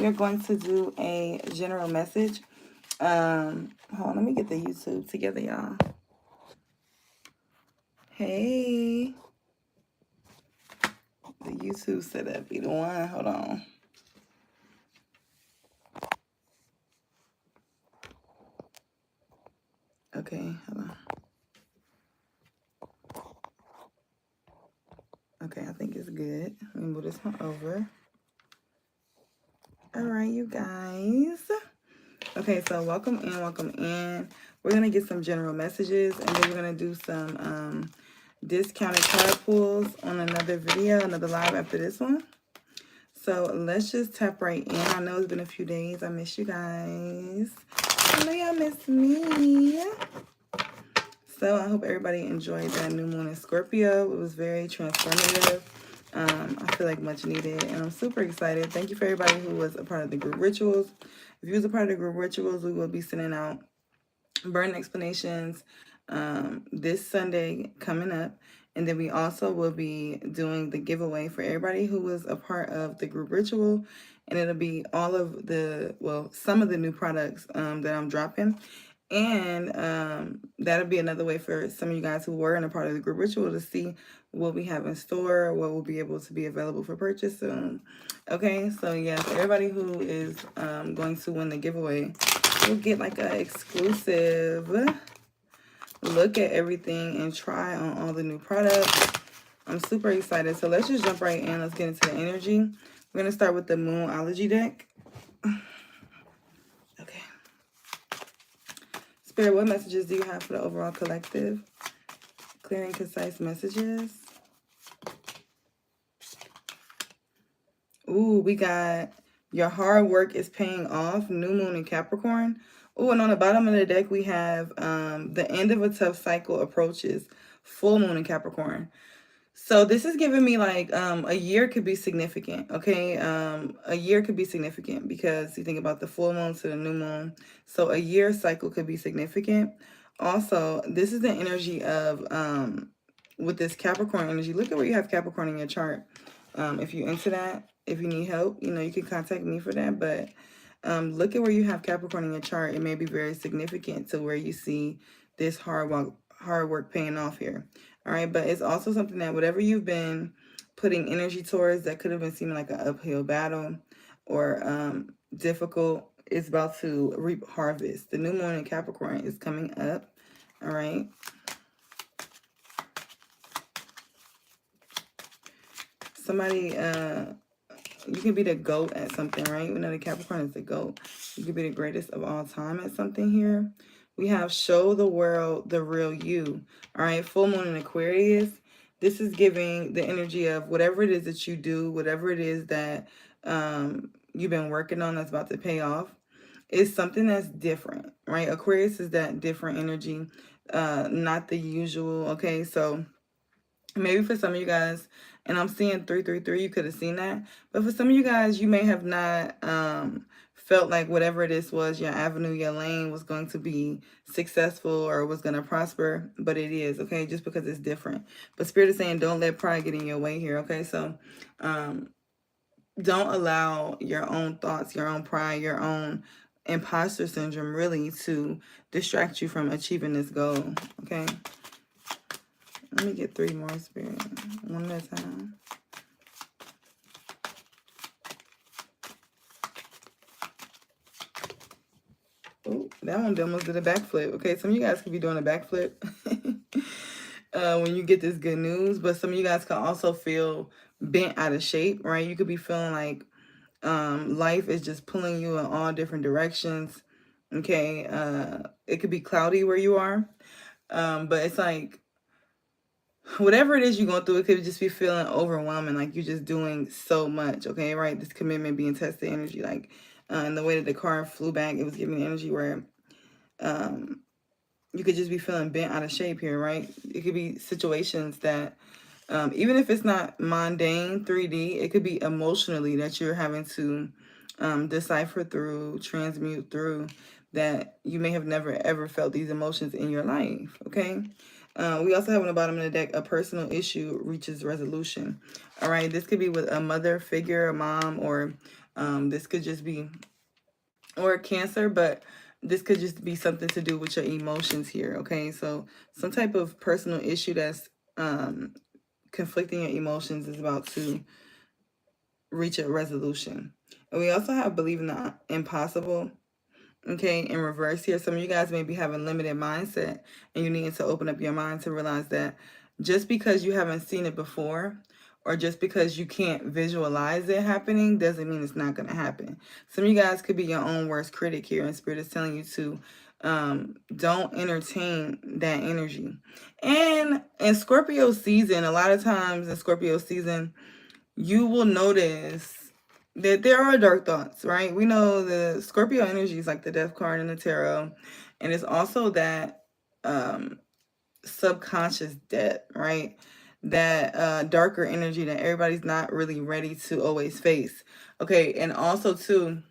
we're going to do a general message. Hold on, let me get the YouTube together, y'all. Hey. The YouTube setup be the one. Hold on. Okay, hold on. Okay, I think it's good. Let me move this one over. All right, you guys. Okay, so welcome in, welcome in. We're going to get some general messages, and then we're going to do some discounted card pulls on another video, another live after this one. So let's just tap right in. I know it's been a few days. I miss you guys. I know y'all miss me. So I hope everybody enjoyed that new moon in Scorpio. It was very transformative. I feel like much needed, and I'm super excited. Thank you for everybody who was a part of the group rituals. If you was a part of the group rituals, we will be sending out burn explanations this Sunday coming up. And then we also will be doing the giveaway for everybody who was a part of the group ritual. And it'll be all of the, well, some of the new products that I'm dropping. And that'll be another way for some of you guys who were in a part of the group ritual to see what we have in store, what will be able to be available for purchase soon. Okay, so yes, everybody who is going to win the giveaway will get like an exclusive look at everything and try on all the new products. I'm super excited. So let's just jump right in. Let's get into the energy. We're going to start with the Moonology deck. Okay. Spirit, what messages do you have for the overall collective? Clear and concise messages. Ooh, we got your hard work is paying off. New moon in Capricorn. Ooh, and on the bottom of the deck, we have the end of a tough cycle approaches. Full moon in Capricorn. So this is giving me like a year could be significant, okay? A year could be significant because you think about the full moon to the new moon. So a year cycle could be significant. Also, this is the energy of, with this Capricorn energy, look at where you have Capricorn in your chart. If you're into that, if you need help, you know, you can contact me for that. But look at where you have Capricorn in your chart. It may be very significant to where you see this hard work paying off here. All right, but it's also something that whatever you've been putting energy towards that could have been seeming like an uphill battle or difficult is about to reap harvest. The new moon in Capricorn is coming up. All right. Somebody, you can be the GOAT at something, right? We know the Capricorn is the GOAT. You could be the greatest of all time at something here. We have show the world the real you. All right, full moon in Aquarius. This is giving the energy of whatever it is that you do, whatever it is that you've been working on that's about to pay off. It's something that's different, right? Aquarius is that different energy, not the usual, okay? So maybe for some of you guys, and I'm seeing 333, you could have seen that. But for some of you guys, you may have not felt like whatever this was, your avenue, your lane was going to be successful or was going to prosper. But it is, okay, just because it's different. But Spirit is saying don't let pride get in your way here, okay? So don't allow your own thoughts, your own pride, your own imposter syndrome really to distract you from achieving this goal, okay? Let me get 3 more, Spirit. One at a time. Oh, that one almost did a backflip. Okay, some of you guys could be doing a backflip when you get this good news. But some of you guys can also feel bent out of shape, right? You could be feeling like life is just pulling you in all different directions. Okay, it could be cloudy where you are. But it's like, whatever it is you're going through, it could just be feeling overwhelming, like you're just doing so much, okay, right? This commitment being tested energy, like and the way that the car flew back, it was giving energy where you could just be feeling bent out of shape here, right? It could be situations that, even if it's not mundane 3D, it could be emotionally that you're having to decipher through, transmute through, that you may have never ever felt these emotions in your life, okay? We also have on the bottom of the deck, a personal issue reaches resolution. All right, this could be with a mother figure, a mom, or This could just be, or Cancer, but this could just be something to do with your emotions here, okay? So some type of personal issue that's conflicting your emotions is about to reach a resolution. And we also have believe in the impossible, okay, in reverse here. Some of you guys may be having limited mindset, and you need to open up your mind to realize that just because you haven't seen it before, or just because you can't visualize it happening, doesn't mean it's not going to happen. Some of you guys could be your own worst critic here, and Spirit is telling you to don't entertain that energy. And in Scorpio season, a lot of times in Scorpio season, you will notice that there are dark thoughts, right? We know the Scorpio energy is like the death card in the tarot, and it's also that subconscious death, right? That darker energy that everybody's not really ready to always face. Okay, and also too,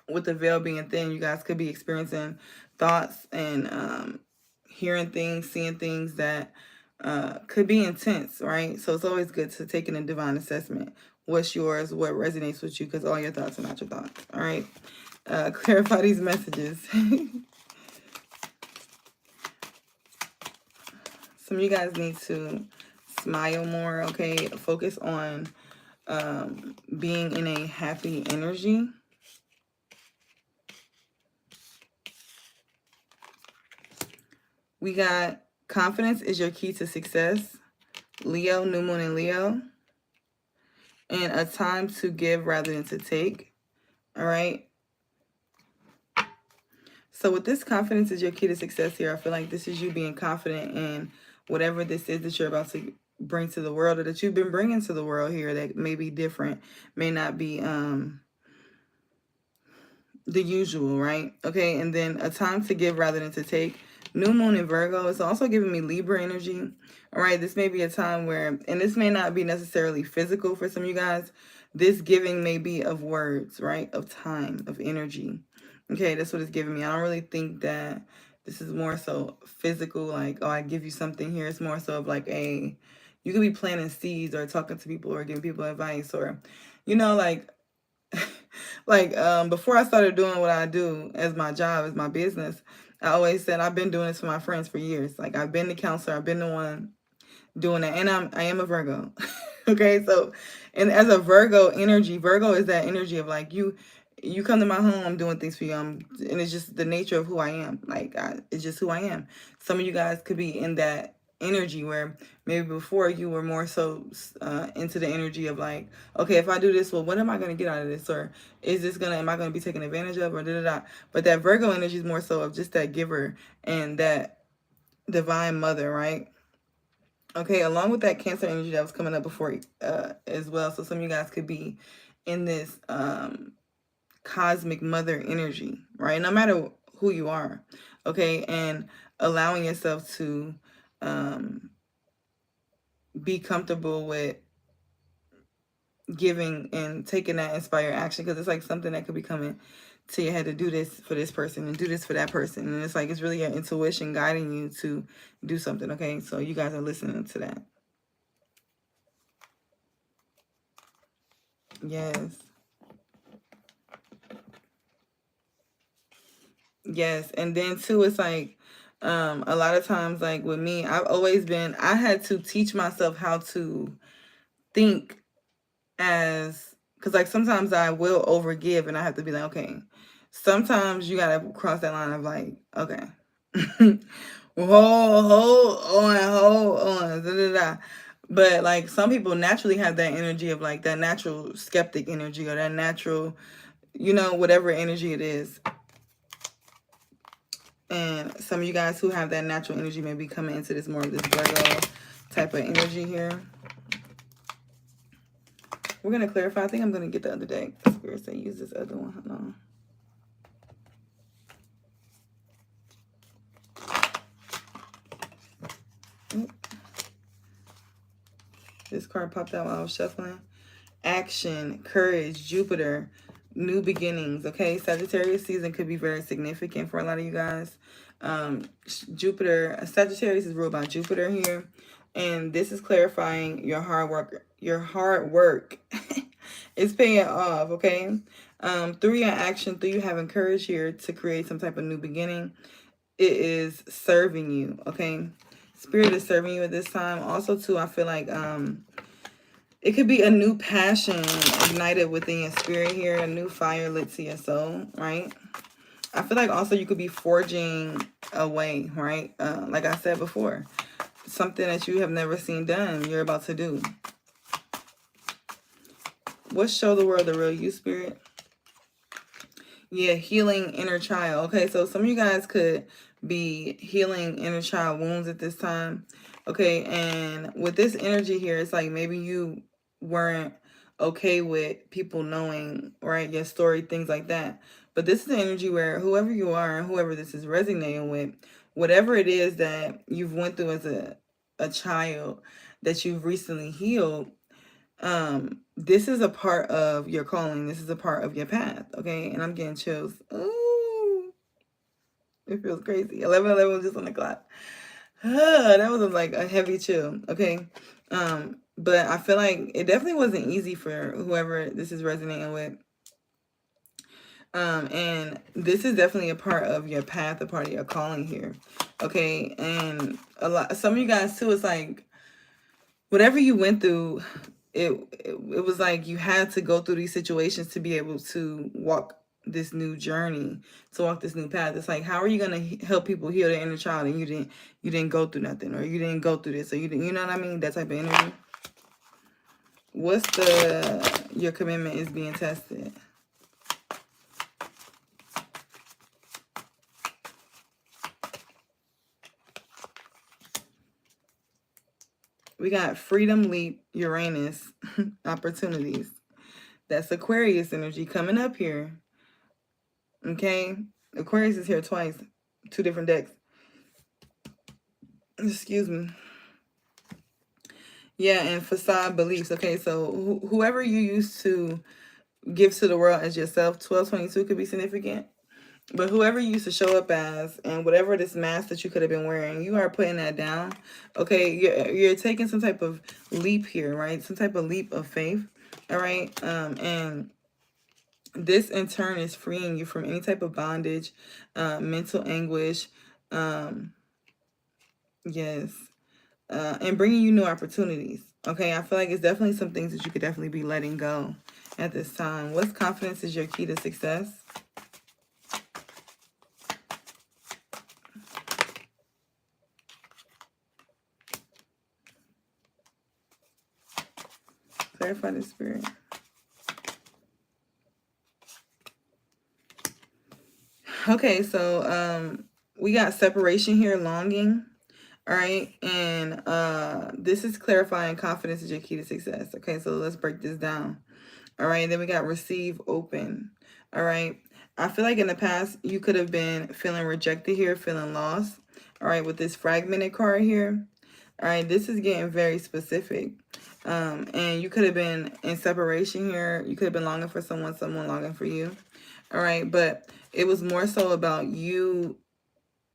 with the veil being thin, you guys could be experiencing thoughts and hearing things, seeing things that could be intense, right? So it's always good to take in a divine assessment. What's yours? What resonates with you? Because all your thoughts are not your thoughts, all right? Clarify these messages. Some of you guys need to smile more, okay? Focus on being in a happy energy. We got confidence is your key to success. Leo, new moon in Leo. And a time to give rather than to take. All right. So with this confidence is your key to success here, I feel like this is you being confident in whatever this is that you're about to bring to the world, or that you've been bringing to the world here, that may be different, may not be the usual, right? Okay, and then a time to give rather than to take. New moon in Virgo. It's also giving me Libra energy. All right, this may be a time where, and this may not be necessarily physical for some of you guys. This giving may be of words, right? Of time, of energy. Okay, that's what it's giving me. I don't really think that this is more so physical, like, oh, I give you something here. It's more so of like you could be planting seeds or talking to people or giving people advice, or, you know, like, before I started doing what I do as my job, as my business, I always said I've been doing this for my friends for years. Like, I've been the counselor, I've been the one doing that, and I am a Virgo. Okay, so, and as a Virgo energy, Virgo is that energy of like you come to my home, I'm doing things for you, and it's just the nature of who I am. Like, it's just who I am. Some of you guys could be in that energy where maybe before you were more so into the energy of like, okay, if I do this, well, what am I going to get out of this? Or am I going to be taken advantage of, or da-da-da? But that Virgo energy is more so of just that giver and that divine mother, right? Okay, along with that Cancer energy that was coming up before as well. So some of you guys could be in this cosmic mother energy, right? No matter who you are, okay? And allowing yourself to be comfortable with giving and taking that inspired action, because it's like something that could be coming to your head to do this for this person and do this for that person. And it's like it's really your intuition guiding you to do something, okay? So you guys are listening to that. Yes. Yes. And then too, it's like a lot of times, like with me, I had to teach myself how to think because like sometimes I will overgive, and I have to be like, okay, sometimes you gotta cross that line of like, okay, hold on, da, da, da. But like some people naturally have that energy of like that natural skeptic energy, or that natural, whatever energy it is. And some of you guys who have that natural energy may be coming into this more of this Virgo type of energy here. We're going to clarify. I think I'm going to get the other deck. Spirit say use this other one. Hold on. This card popped out while I was shuffling. Action, courage, Jupiter, new beginnings. Okay, Sagittarius season could be very significant for a lot of you guys. Sagittarius is ruled by Jupiter here, and this is clarifying your hard work It's paying off, okay? Through your action, through you having courage here to create some type of new beginning, it is serving you, okay? Spirit is serving you at this time. Also, too, I feel like it could be a new passion ignited within your spirit here, a new fire lit to your soul, right? I feel like also you could be forging a way, right? Like I said before, something that you have never seen done, you're about to do. What show the world the real you, Spirit? Yeah, healing inner child. Okay, so some of you guys could be healing inner child wounds at this time. Okay, and with this energy here, it's like maybe you weren't okay with people knowing, right, your story, things like that. But this is the energy where whoever you are and whoever this is resonating with, whatever it is that you've went through as a child that you've recently healed, this is a part of your calling. This is a part of your path, okay? And I'm getting chills. Ooh, it feels crazy. 11:11 was just on the clock. That was like a heavy chill, okay? But I feel like it definitely wasn't easy for whoever this is resonating with. And this is definitely a part of your path, a part of your calling here, okay? And some of you guys too, it's like whatever you went through, it was like you had to go through these situations to be able to walk this new journey, to walk this new path. It's like, how are you gonna help people heal their inner child and you didn't go through nothing, or you didn't go through this, or you didn't, you know what I mean? That type of energy. What's your commitment is being tested? We got freedom, leap, Uranus, opportunities. That's Aquarius energy coming up here. Okay, Aquarius is here twice, 2 different decks. Excuse me. Yeah, and facade beliefs. Okay, so whoever you used to give to the world as yourself, 1222 could be significant. But whoever you used to show up as, and whatever this mask that you could have been wearing, you are putting that down. Okay, you're taking some type of leap here, right? Some type of leap of faith. All right, and this in turn is freeing you from any type of bondage, mental anguish. Yes. And bringing you new opportunities. Okay, I feel like it's definitely some things that you could definitely be letting go at this time. What's confidence is your key to success? Clarify the spirit. Okay, so we got separation here, longing. All right, and this is clarifying confidence is your key to success. Okay, so let's break this down. All right, then we got receive, open. All right, I feel like in the past you could have been feeling rejected here, feeling lost. All right, with this fragmented card here. All right, this is getting very specific. And you could have been in separation here. You could have been longing for someone longing for you. All right, but it was more so about you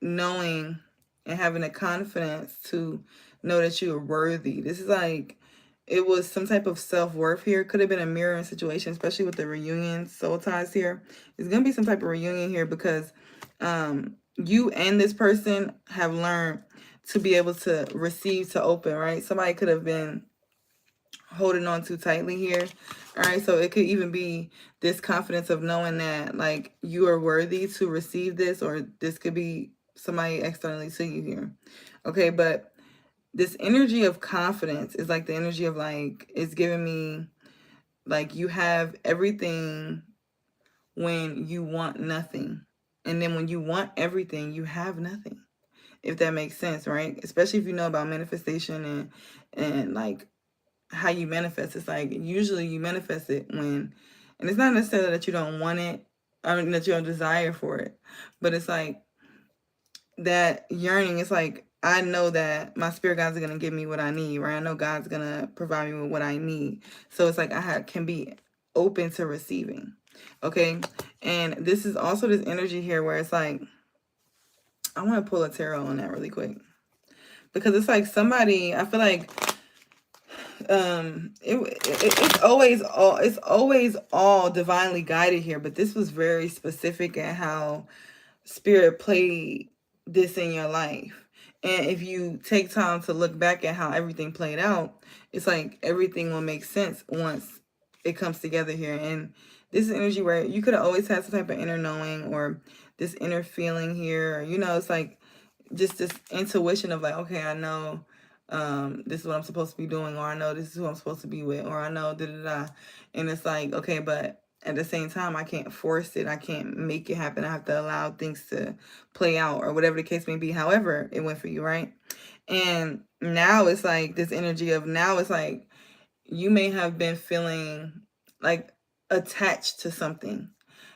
knowing and having the confidence to know that you are worthy. This is like, it was some type of self-worth here. Could have been a mirroring situation, especially with the reunion soul ties here. It's going to be some type of reunion here because you and this person have learned to be able to receive, to open, right? Somebody could have been holding on too tightly here. All right, so it could even be this confidence of knowing that like you are worthy to receive this, or this could be somebody externally to you here. Okay, but this energy of confidence is like the energy of like, it's giving me like you have everything when you want nothing, and then when you want everything you have nothing, if that makes sense, right? Especially if you know about manifestation and like how you manifest. It's like usually you manifest it when, and it's not necessarily that you don't want it, I mean that you don't desire for it, but it's like that yearning. It's like, I know that my spirit guides are going to give me what I need, right? I know God's going to provide me with what I need. So it's like can be open to receiving. Okay, and this is also this energy here where it's like, I want to pull a tarot on that really quick, because it's like somebody, I feel like it's always all divinely guided here, but this was very specific at how Spirit played this in your life. And if you take time to look back at how everything played out, it's like everything will make sense once it comes together here. And this is energy where you could have always had some type of inner knowing or this inner feeling here. You know, it's like just this intuition of like, okay, I know this is what I'm supposed to be doing, or I know this is who I'm supposed to be with, or I know da-da-da. And it's like, okay, but at the same time, I can't force it. I can't make it happen. I have to allow things to play out or whatever the case may be. However it went for you, right? And now it's like this energy of now it's like you may have been feeling like attached to something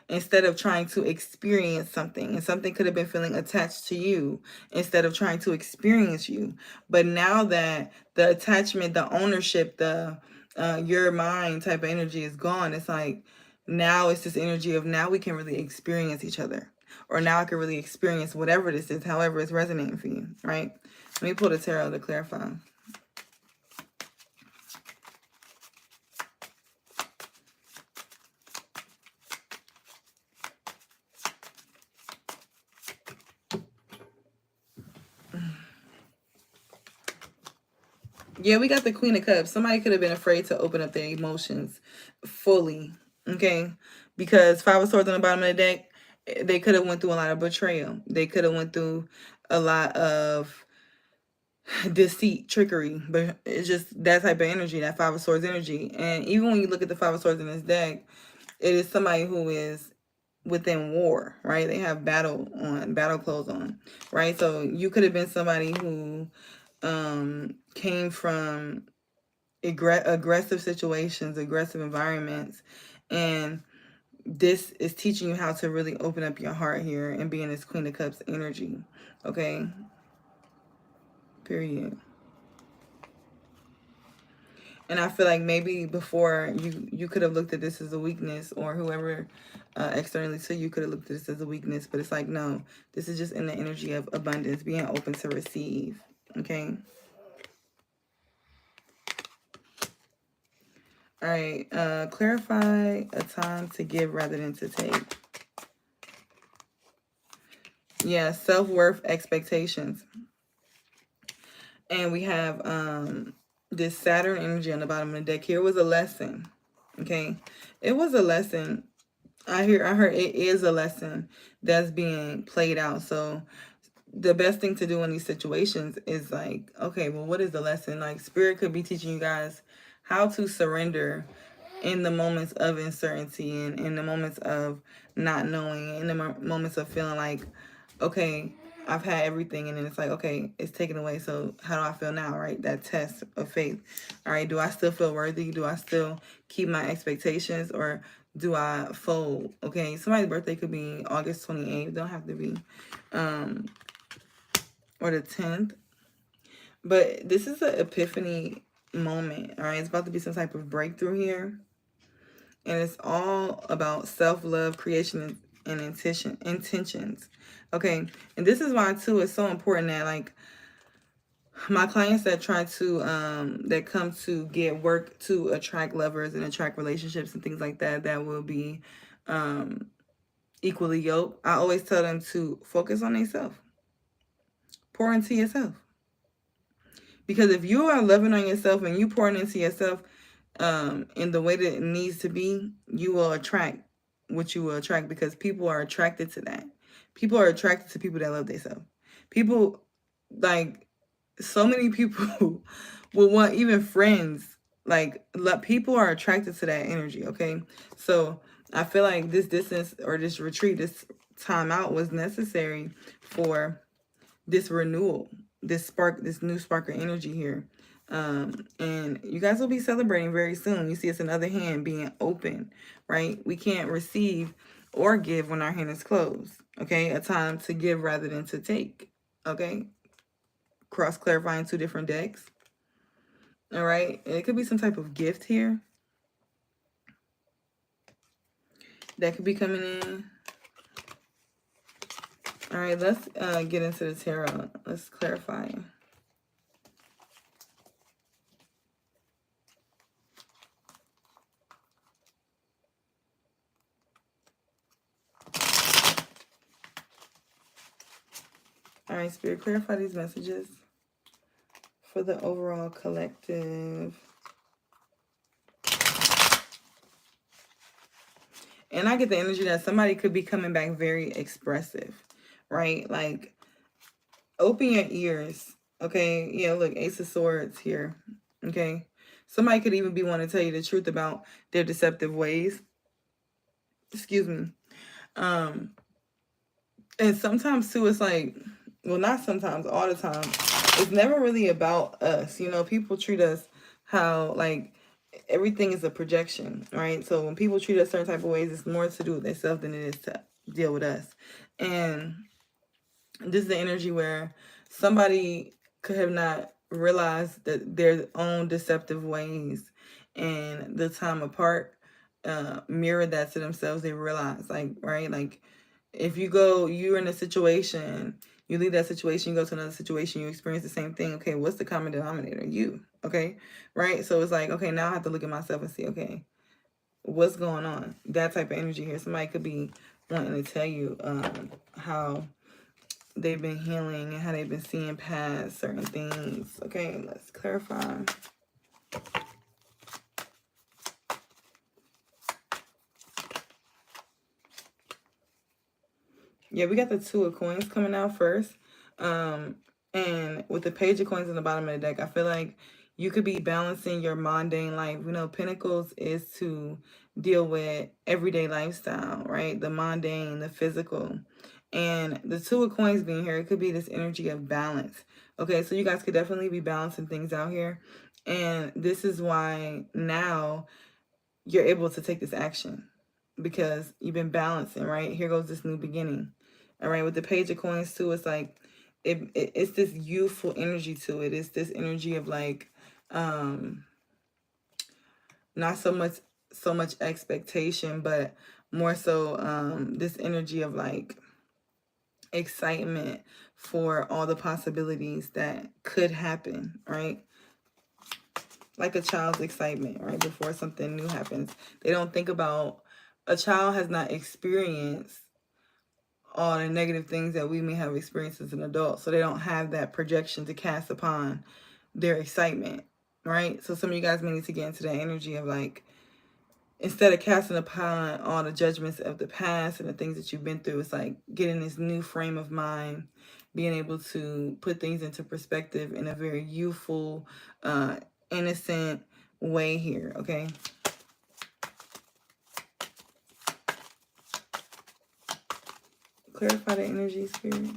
instead of trying to experience something. And something could have been feeling attached to you instead of trying to experience you. But now that the attachment, the ownership, the your mind type of energy is gone, it's like now it's this energy of now we can really experience each other. Or now I can really experience whatever this is, however it's resonating for you, right? Let me pull the tarot to clarify. Yeah, we got the Queen of Cups. Somebody could have been afraid to open up their emotions fully, okay? Because Five of Swords on the bottom of the deck, they could have went through a lot of betrayal. They could have went through a lot of deceit, trickery, but it's just that type of energy, that Five of Swords energy. And even when you look at the Five of Swords in this deck, it is somebody who is within war, right? They have battle clothes on, right? So you could have been somebody who came from aggressive situations, aggressive environments, and this is teaching you how to really open up your heart here and be in this Queen of Cups energy, okay? Period. And I feel like maybe before you could have looked at this as a weakness, or whoever externally to you could have looked at this as a weakness, but it's like, no, this is just in the energy of abundance, being open to receive, okay? All right, clarify a time to give rather than to take. Yeah, self-worth expectations. And we have this Saturn energy on the bottom of the deck. Here was a lesson, okay? It was a lesson. I heard it is a lesson that's being played out. So the best thing to do in these situations is like, okay, well, what is the lesson? Like, Spirit could be teaching you guys how to surrender in the moments of uncertainty and in the moments of not knowing, in the moments of feeling like, okay, I've had everything, and then it's like, okay, it's taken away, so how do I feel now, right? That test of faith. All right, do I still feel worthy? Do I still keep my expectations, or do I fold? Okay, somebody's birthday could be August 28th. Don't have to be. Or the 10th. But this is an epiphany moment, all right? It's about to be some type of breakthrough here. And it's all about self-love, creation, and intentions. Okay, and this is why, too, it's so important that, like, my clients that try to, that come to get work to attract lovers and attract relationships and things like that, that will be equally yoked, I always tell them to focus on themselves. Pour into yourself. Because if you are loving on yourself and you pouring into yourself in the way that it needs to be, you will attract what you will attract, because people are attracted to that. People are attracted to people that love themselves. People, like, so many people will want, even friends, like, people are attracted to that energy, okay? So I feel like this distance or this retreat, this time out was necessary for this renewal, this spark, this new spark of energy here. And you guys will be celebrating very soon. You see it's another hand being open, right? We can't receive or give when our hand is closed, okay? A time to give rather than to take, okay? Cross clarifying two different decks, all right? And it could be some type of gift here that could be coming in. All right, let's get into the tarot. Let's clarify. All right, Spirit, clarify these messages for the overall collective. And I get the energy that somebody could be coming back very expressive, right? Like, open your ears, okay? Yeah, look, Ace of Swords here, okay? Somebody could even be wanting to tell you the truth about their deceptive ways. Excuse me. And sometimes, too, it's like, well, not sometimes, all the time. It's never really about us. You know, people treat us how, like, everything is a projection, right? So when people treat us certain type of ways, it's more to do with themselves than it is to deal with us. And this is the energy where somebody could have not realized that their own deceptive ways and the time apart mirror that to themselves. They realize, like, right, like, if you're in a situation, you leave that situation, you go to another situation, you experience the same thing. Okay, what's the common denominator? You. Okay, right? So it's like, okay, now I have to look at myself and see, okay, what's going on? That type of energy here. Somebody could be wanting to tell you how they've been healing and how they've been seeing past certain things. Okay, let's clarify. Yeah, we got the Two of Coins coming out first. And with the Page of Coins in the bottom of the deck, I feel like you could be balancing your mundane life. You know, Pentacles is to deal with everyday lifestyle, right? The mundane, the physical. And the Two of Coins being here, it could be this energy of balance. Okay, so you guys could definitely be balancing things out here. And this is why now you're able to take this action, because you've been balancing, right? Here goes this new beginning. All right, with the Page of Coins too, it's like it's this youthful energy to it. It's this energy of like not so much expectation, but more so this energy of like excitement for all the possibilities that could happen, right? Like a child's excitement, right? Before something new happens. They don't think about, a child has not experienced all the negative things that we may have experienced as an adult. So they don't have that projection to cast upon their excitement, right? So some of you guys may need to get into that energy of like, instead of casting upon all the judgments of the past and the things that you've been through, it's like getting this new frame of mind, being able to put things into perspective in a very youthful, innocent way here, okay? Clarify the energy, Spirit.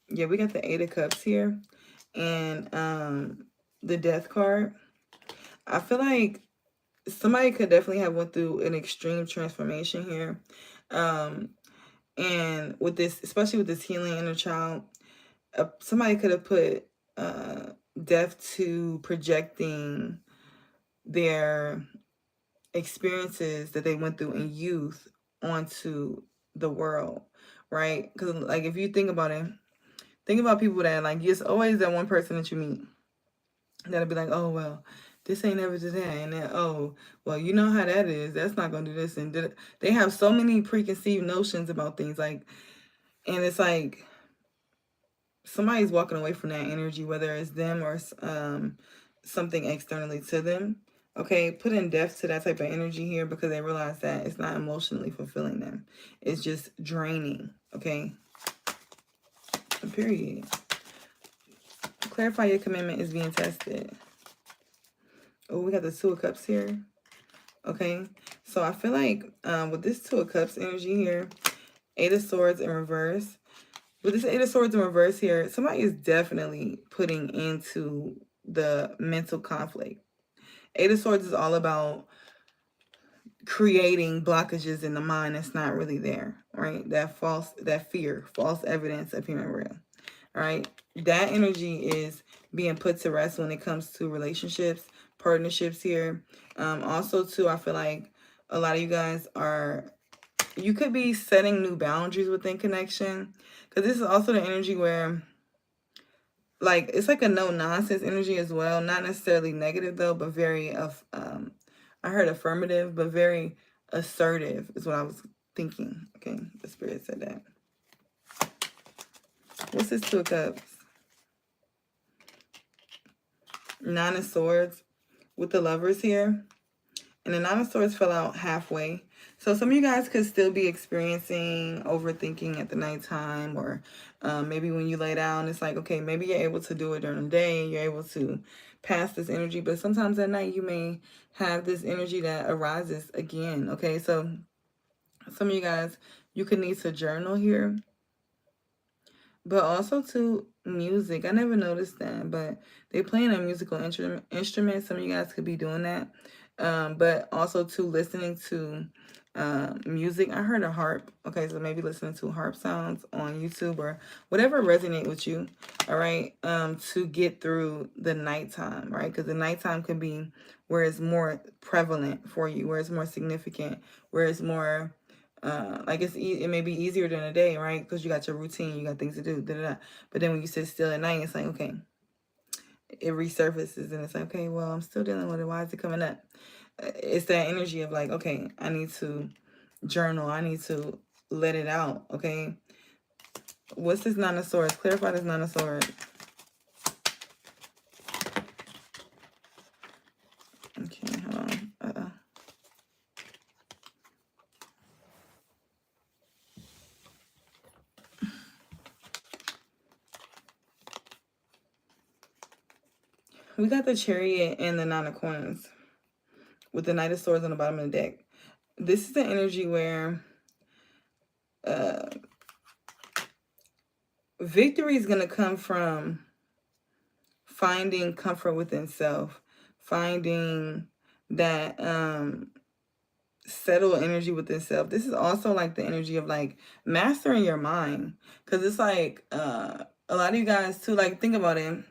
Yeah, we got the Eight of Cups here and the Death card. I feel like somebody could definitely have went through an extreme transformation here. And with this, especially with this healing inner child, somebody could have put death to projecting their experiences that they went through in youth onto the world, right? Because like, if you think about it, think about people that like, it's always that one person that you meet that'll be like, oh, well, this ain't ever to that. And then, oh, well, you know how that is. That's not going to do this. And they have so many preconceived notions about things. Like, and it's like somebody's walking away from that energy, whether it's them or something externally to them. Okay, put in depth to that type of energy here, because they realize that it's not emotionally fulfilling them. It's just draining, okay? Period. Clarify your commitment is being tested. Oh, we got the Two of Cups here. Okay, so I feel like with this Two of Cups energy here, Eight of Swords in reverse. With this Eight of Swords in reverse here, somebody is definitely putting into the mental conflict. Eight of Swords is all about creating blockages in the mind that's not really there, right? That fear, false evidence appearing real, all right? That energy is being put to rest when it comes to relationships, partnerships here. Also, too, I feel like a lot of you guys you could be setting new boundaries within connection, because this is also the energy where, like, it's like a no-nonsense energy as well. Not necessarily negative, though, but very, I heard affirmative, but very assertive is what I was thinking. Okay, the Spirit said that. What's this Two of Cups? Nine of Swords with the Lovers here. And the Nine of Swords fell out halfway. So some of you guys could still be experiencing overthinking at the nighttime, or maybe when you lay down, it's like, okay, maybe you're able to do it during the day. You're able to pass this energy. But sometimes at night, you may have this energy that arises again. Okay, so some of you guys, you could need to journal here. But also to music. I never noticed that, but they playing a musical instrument. Some of you guys could be doing that. But also to listening to music. I heard a harp. Okay, so maybe listening to harp sounds on YouTube or whatever resonate with you. All right, to get through the nighttime, right? Because the nighttime could be where it's more prevalent for you, where it's more significant, where it's more like it may be easier than a day, right? Because you got your routine, you got things to do, But then when you sit still at night, it's like, okay, it resurfaces and it's like, okay, well, I'm still dealing with it. Why is it coming up? It's that energy of like, okay, I need to journal. I need to let it out, okay? What's this Nine of Swords? Clarify this Nine of Swords. Okay, hold on. We got the Chariot and the Nine of Coins with the Knight of Swords on the bottom of the deck. This is the energy where victory is going to come from finding comfort within self, finding that settled energy within self. This is also like the energy of like mastering your mind, because it's like a lot of you guys too, like, think about it.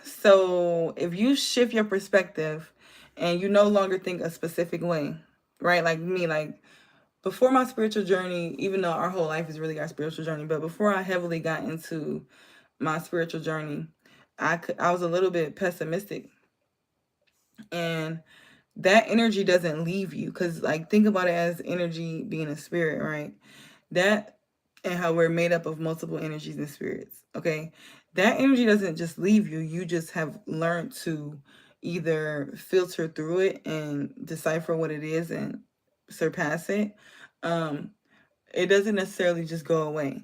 So if you shift your perspective and you no longer think a specific way, right? Like me, like before my spiritual journey, even though our whole life is really our spiritual journey, but before I heavily got into my spiritual journey, I was a little bit pessimistic. And that energy doesn't leave you, because like think about it as energy being a spirit, right? That, and how we're made up of multiple energies and spirits, okay? That energy doesn't just leave you. You just have learned to either filter through it and decipher what it is and surpass it. It doesn't necessarily just go away.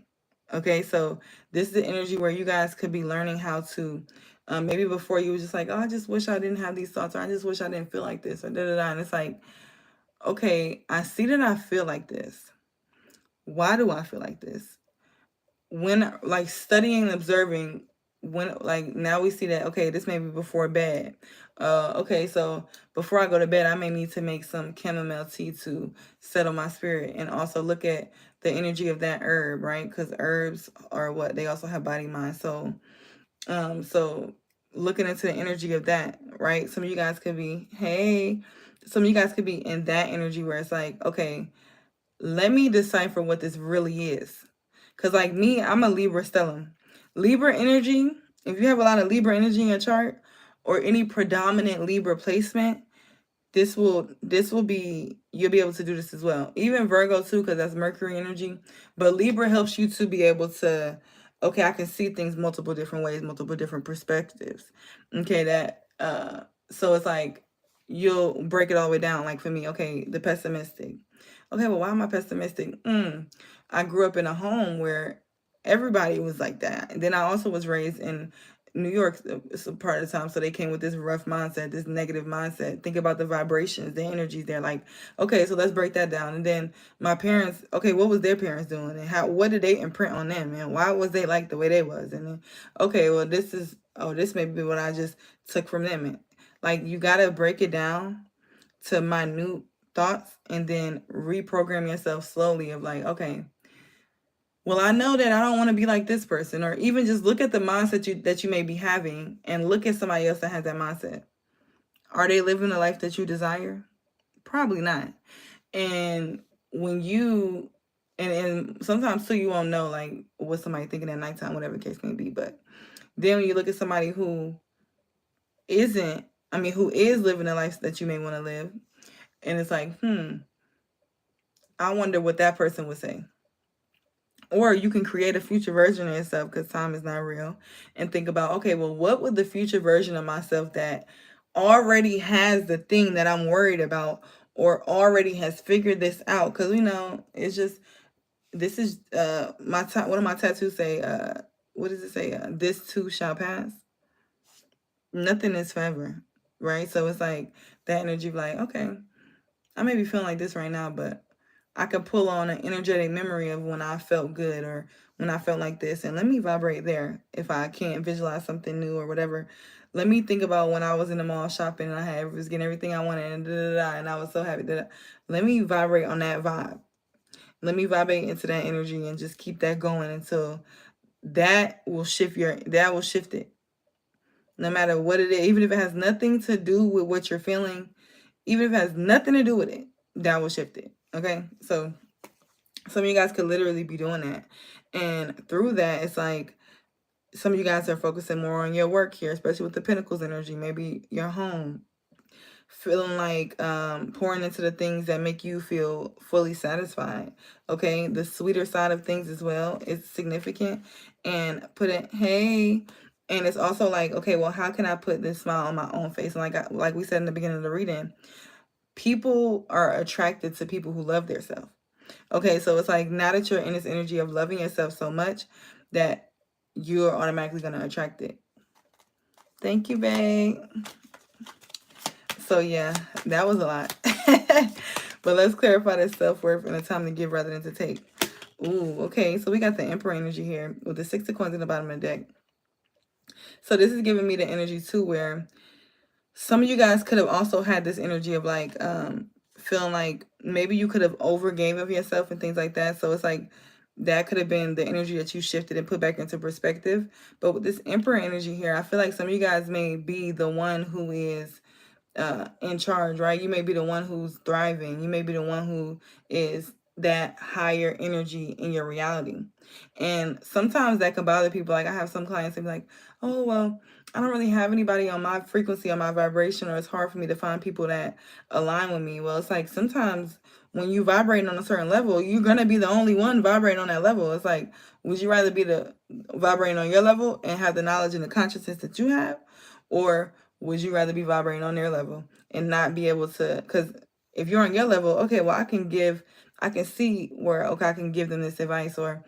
Okay, so this is the energy where you guys could be learning how to, maybe before you were just like, oh, I just wish I didn't have these thoughts, or I just wish I didn't feel like this, or da-da-da. And it's like, okay, I see that I feel like this. Why do I feel like this? When, like, studying and observing, when, like, now we see that, okay, this may be before bed. Okay, so before I go to bed, I may need to make some chamomile tea to settle my spirit, and also look at the energy of that herb, right? Because herbs are what? They also have body, mind, soul. So looking into the energy of that, right? Some of you guys could be, some of you guys could be in that energy where it's like, okay, let me decipher what this really is. Because like me, I'm a Libra stellium. Libra energy, if you have a lot of Libra energy in your chart, or any predominant Libra placement, this will be, you'll be able to do this as well. Even Virgo too, because that's Mercury energy. But Libra helps you to be able to, okay, I can see things multiple different ways, multiple different perspectives. Okay, that so it's like you'll break it all the way down. Like for me, okay, the pessimistic. Okay, well, why am I pessimistic? I grew up in a home where everybody was like that. And then I also was raised in New York a part of the time, so they came with this rough mindset, this negative mindset. Think about the vibrations, the energies. They're like, okay, so let's break that down. And then my parents, okay, what was their parents doing, and what did they imprint on them, and why was they like the way they was? And then, okay, well, this may be what I just took from them. And like, you gotta break it down to minute thoughts, and then reprogram yourself slowly of like, okay, well, I know that I don't want to be like this person, or even just look at the mindset that you may be having and look at somebody else that has that mindset. Are they living the life that you desire? Probably not. And when you, and sometimes too, you won't know like what somebody thinking at nighttime, whatever the case may be. But then when you look at somebody who is living the life that you may want to live, And it's like, I wonder what that person would say. Or you can create a future version of yourself, because time is not real, and think about, okay, well, what would the future version of myself that already has the thing that I'm worried about, or already has figured this out? Because it's just, this is one of my tattoos say, what does it say? This too shall pass. Nothing is forever, right? So it's like that energy of like, okay, I may be feeling like this right now, but I could pull on an energetic memory of when I felt good or when I felt like this, and let me vibrate there. If I can't visualize something new or whatever, let me think about when I was in the mall shopping and I was getting everything I wanted, and I was so happy that let me vibrate on that vibe. Let me vibrate into that energy and just keep that going until that will shift it. No matter what it is, even if it has nothing to do with what you're feeling, even if it has nothing to do with it, that will shift it. Okay, so some of you guys could literally be doing that, and through that, it's like some of you guys are focusing more on your work here, especially with the Pentacles energy. Maybe your home, feeling like pouring into the things that make you feel fully satisfied. Okay, the sweeter side of things as well is significant, and and it's also like, okay, well, how can I put this smile on my own face? And like we said in the beginning of the reading, people are attracted to people who love themselves. Okay, so it's like, now that you're in this energy of loving yourself so much that you're automatically going to attract it. Thank you, babe. So yeah, that was a lot. But let's clarify this self-worth and a time to give rather than to take. Ooh, okay, so we got the Emperor energy here with the 6 of coins in the bottom of the deck. So this is giving me the energy too, where some of you guys could have also had this energy of like feeling like maybe you could have overgave of yourself and things like that. So it's like that could have been the energy that you shifted and put back into perspective. But with this Emperor energy here, I feel like some of you guys may be the one who is in charge, right? You may be the one who's thriving. You may be the one who is that higher energy in your reality. And sometimes that can bother people. Like, I have some clients who be like, oh, well, I don't really have anybody on my frequency, on my vibration, or it's hard for me to find people that align with me. Well, it's like sometimes when you vibrate on a certain level, you're going to be the only one vibrating on that level. It's like, would you rather be the vibrating on your level and have the knowledge and the consciousness that you have? Or would you rather be vibrating on their level and not be able to? Because if you're on your level, okay, well, I can see where, okay, I can give them this advice, or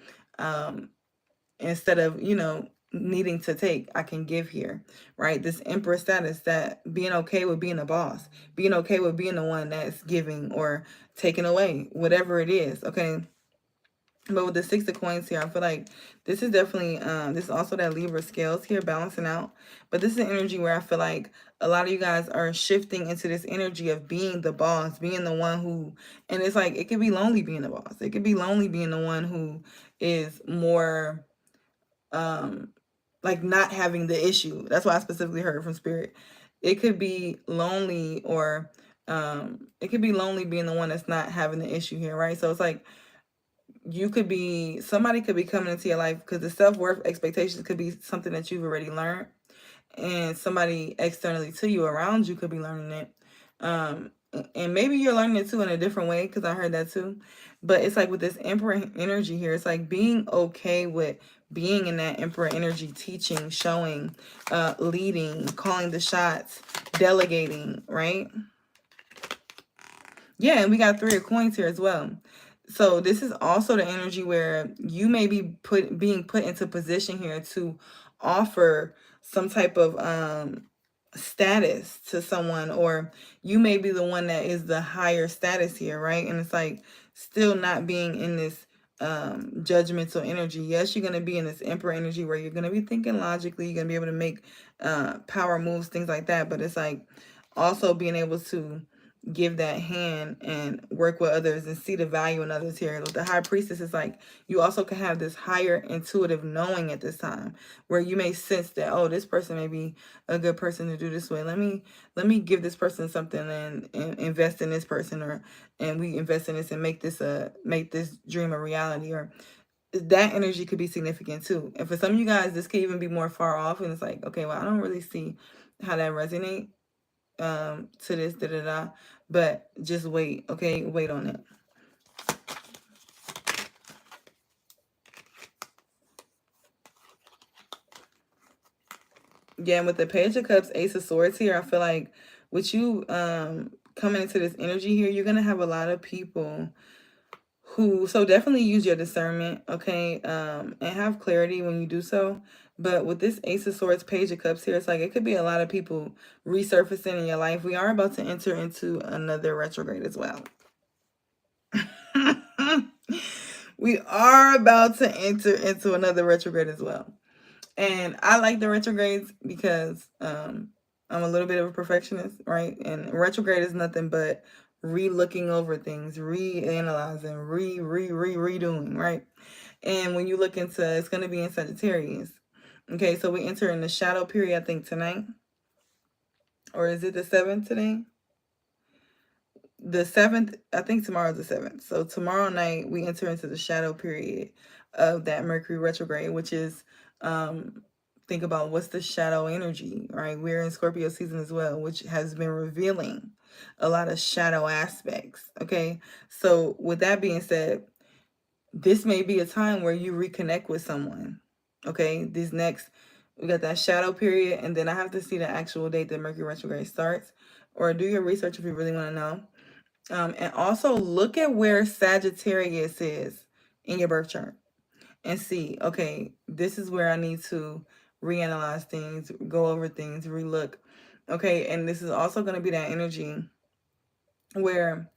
instead of, needing to take, I can give here, right? This Emperor status, that being okay with being a boss, being okay with being the one that's giving or taking away, whatever it is, okay? But with the 6 of coins here, I feel like this is definitely, this is also that Libra scales here balancing out. But this is an energy where I feel like a lot of you guys are shifting into this energy of being the boss, being the one who, and it's like, it could be lonely being the boss. It could be lonely being the one who is more, like not having the issue. That's why I specifically heard from Spirit. It could be lonely, or it could be lonely being the one that's not having the issue here, right? So it's like, somebody could be coming into your life because the self-worth expectations could be something that you've already learned, and somebody externally to you around you could be learning it. And maybe you're learning it too in a different way, because I heard that too. But it's like with this Emperor energy here, it's like being okay with being in that Emperor energy, teaching, showing, leading, calling the shots, delegating, right? Yeah, and we got 3 of coins here as well. So this is also the energy where you may be being put into position here to offer some type of status to someone, or you may be the one that is the higher status here, right? And it's like still not being in this judgmental energy. Yes, you're going to be in this Emperor energy where you're going to be thinking logically, you're going to be able to make power moves, things like that. But it's like also being able to give that hand and work with others and see the value in others here. The High Priestess is like, you also can have this higher intuitive knowing at this time, where you may sense that, oh, this person may be a good person to do this way. Let me give this person something and invest in this person, and we invest in this and make this dream a reality. Or that energy could be significant too. And for some of you guys, this could even be more far off, and it's like, okay, well, I don't really see how that resonates to this, but just wait, okay? Wait on it. Yeah, and with the Page of Cups, Ace of Swords here, I feel like with you coming into this energy here, you're going to have a lot of people who, so definitely use your discernment, okay, and have clarity when you do so. But with this Ace of Swords, Page of Cups here, it's like it could be a lot of people resurfacing in your life. We are about to enter into another retrograde as well. We are about to enter into another retrograde as well. And I like the retrogrades because I'm a little bit of a perfectionist, right? And retrograde is nothing but re-looking over things, reanalyzing, redoing, right? And when you look into, it's going to be in Sagittarius. Okay, so we enter in the shadow period, I think, tonight. Or is it the 7th today? The 7th, I think tomorrow's the 7th. So tomorrow night, we enter into the shadow period of that Mercury retrograde, which is, think about what's the shadow energy, right? We're in Scorpio season as well, which has been revealing a lot of shadow aspects, okay? So with that being said, this may be a time where you reconnect with someone, okay? We got that shadow period, and then I have to see the actual date that Mercury retrograde starts, or do your research if you really want to know. And also look at where Sagittarius is in your birth chart and see, okay, this is where I need to reanalyze things, go over things, relook. Okay, and this is also going to be that energy where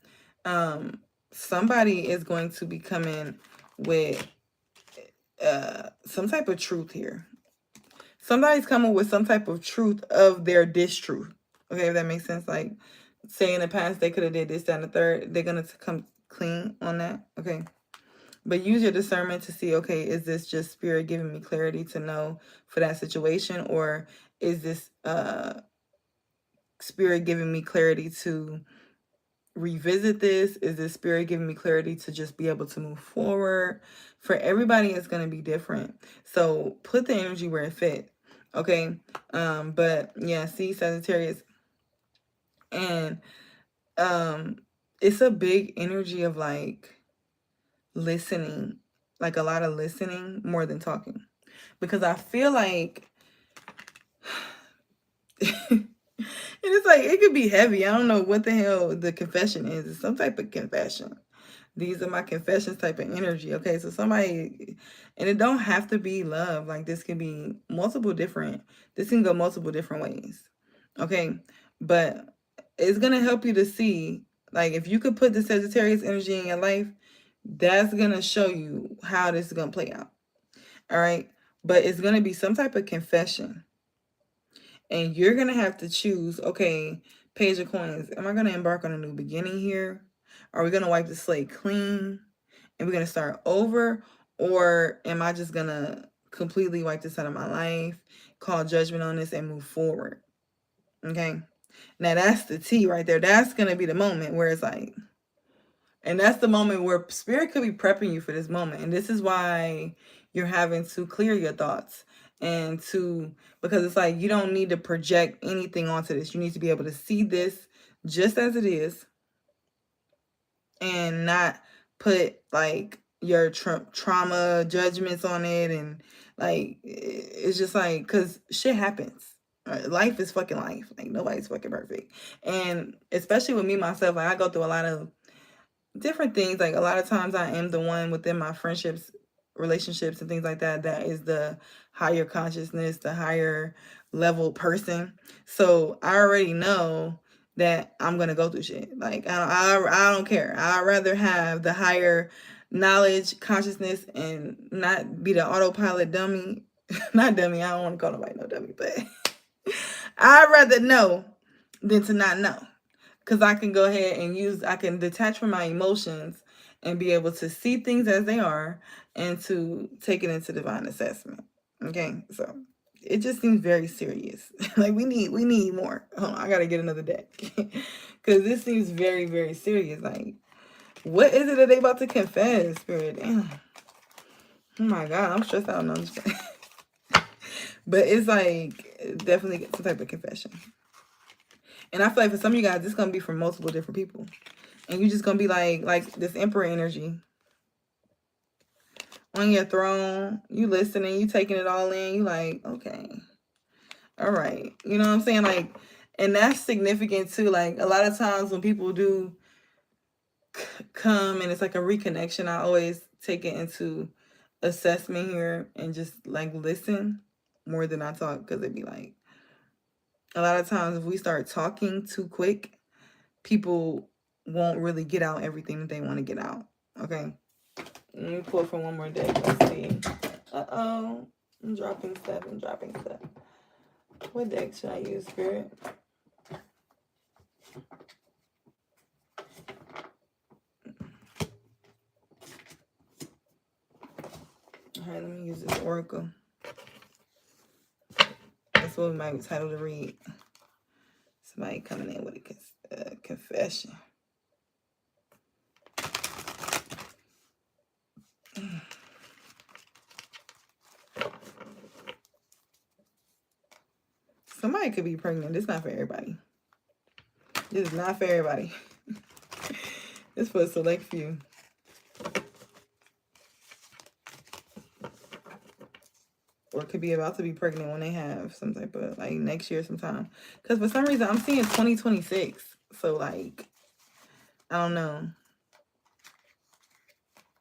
somebody is going to be coming with some type of truth here. Somebody's coming with some type of truth of their distruth. Okay, if that makes sense. Like, say in the past they could have did this, that, and the third. They're going to come clean on that. Okay. But use your discernment to see, okay, is this just spirit giving me clarity to know for that situation? Or is this spirit giving me clarity to revisit this? Is this spirit giving me clarity to just be able to move forward? For everybody, it's going to be different. So put the energy where it fits. Okay. But yeah, see, Sagittarius. And it's a big energy of like listening, like a lot of listening more than talking, because I feel like and it's like it could be heavy. I don't know what the hell the confession is. It's some type of confession. These are my confessions type of energy. Okay, so somebody, and it don't have to be love. Like this can be this can go multiple different ways. Okay, but it's gonna help you to see, like, if you could put the Sagittarius energy in your life, that's gonna show you how this is gonna play out. All right, but it's gonna be some type of confession, and you're gonna have to choose. Okay, Page of Coins. Am I gonna embark on a new beginning here? Are we gonna wipe the slate clean and we're gonna start over, or am I just gonna completely wipe this out of my life, call judgment on this, and move forward? Okay, now that's the T right there. That's gonna be the moment where it's like, and that's the moment where spirit could be prepping you for this moment. And this is why you're having to clear your thoughts because it's like you don't need to project anything onto this. You need to be able to see this just as it is and not put like your trauma judgments on it. And like, it's just like, because shit happens. Life is fucking life. Like, nobody's fucking perfect. And especially with me, myself, like, I go through a lot of different things. Like, a lot of times I am the one within my friendships, relationships, and things like that is the higher consciousness, the higher level person. So I already know that I'm gonna go through shit. Like, I don't care. I'd rather have the higher knowledge, consciousness, and not be the autopilot dummy. Not dummy. I don't want to call nobody no dummy, but I'd rather know than to not know. Because I can go ahead and I can detach from my emotions and be able to see things as they are and to take it into divine assessment. Okay, so it just seems very serious. Like, we need more. Hold on, I gotta get another deck. Because this seems very, very serious. Like, what is it that they about to confess, Spirit? Damn. Oh my God, I'm stressed out. No, I'm just but it's like definitely some type of confession. And I feel like for some of you guys, this is going to be from multiple different people. And you're just going to be like this emperor energy. On your throne, you listening, you taking it all in. You like, okay. All right. You know what I'm saying? Like, and that's significant too. Like, a lot of times when people do come and it's like a reconnection, I always take it into assessment here and just like listen more than I talk, because it'd be like a lot of times if we start talking too quick, people won't really get out everything that they want to get out. Okay, let me pull from one more deck. Let's see. I'm dropping stuff. What deck should I use, Spirit? All right, let me use this Oracle. That's what we might be titled to read. Somebody coming in with a confession. Somebody could be pregnant. This is not for everybody. This is not for everybody. It's for a select few. Or could be about to be pregnant when they have some type of, like, next year sometime. Because for some reason, I'm seeing 2026. So, like, I don't know.